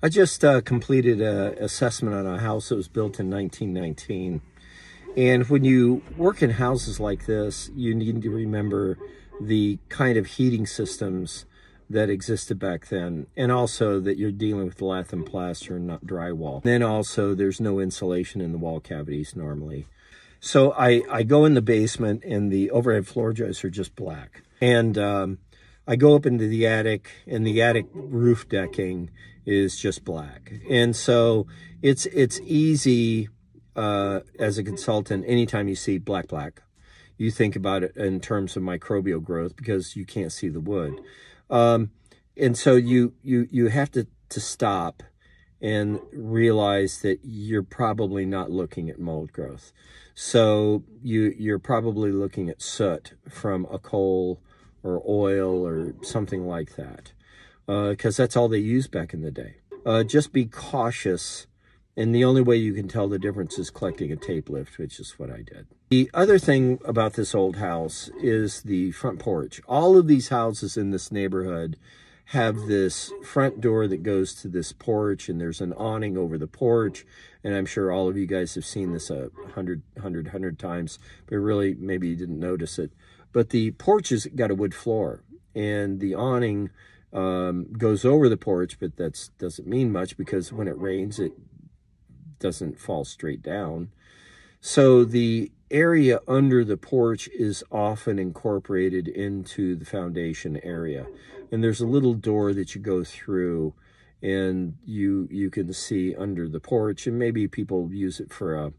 I just completed an assessment on a house that was built in 1919. And when you work in houses like this, you need to remember the kind of heating systems that existed back then. And also that you're dealing with lath and plaster and not drywall. Then also there's no insulation in the wall cavities normally. So I go in the basement and the overhead floor joists are just black. And I go up into the attic, and the attic roof decking is just black. And so it's easy as a consultant, anytime you see black, you think about it in terms of microbial growth because you can't see the wood. And so you have to stop and realize that you're probably not looking at mold growth. So you're probably looking at soot from a coal or oil or something like that, because that's all they used back in the day. Just be cautious, and the only way you can tell the difference is collecting a tape lift, which is what I did. The other thing about this old house is the front porch. All of these houses in this neighborhood have this front door that goes to this porch, and there's an awning over the porch. And I'm sure all of you guys have seen this 100 times, but really maybe you didn't notice it. But the porch has got a wood floor, and the awning goes over the porch, but that doesn't mean much because when it rains, it doesn't fall straight down. So the area under the porch is often incorporated into the foundation area. And there's a little door that you go through, and you can see under the porch, and maybe people use it for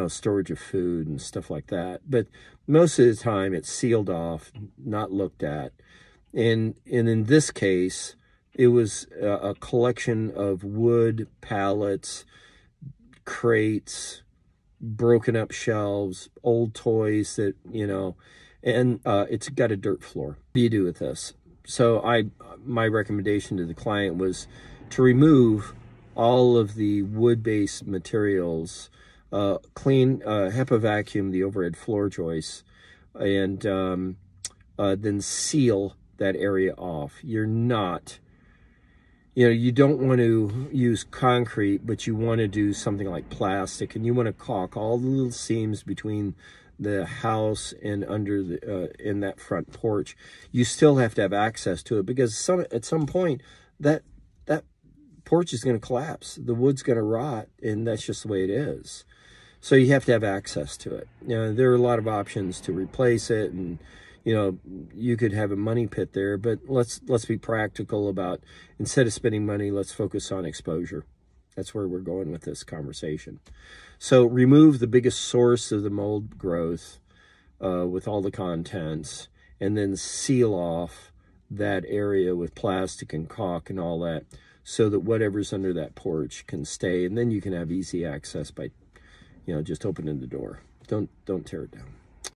storage of food and stuff like that. But most of the time it's sealed off, not looked at. And in this case, it was a collection of wood pallets, crates, broken up shelves, old toys that, and it's got a dirt floor. What do you do with this? So my recommendation to the client was to remove all of the wood-based materials, clean, HEPA vacuum the overhead floor joists, and then seal that area off. You're not, you don't want to use concrete, but you want to do something like plastic, and you want to caulk all the little seams between the house and under the in that front porch. You still have to have access to it because at some point that porch is going to collapse. The wood's going to rot, and that's just the way it is. So you have to have access to it. There are a lot of options to replace it, and you could have a money pit there, but let's be practical about, instead of spending money, let's focus on exposure. That's where we're going with this conversation. So remove the biggest source of the mold growth with all the contents, and then seal off that area with plastic and caulk and all that, so that whatever's under that porch can stay, and then you can have easy access by just opening the door. Don't tear it down.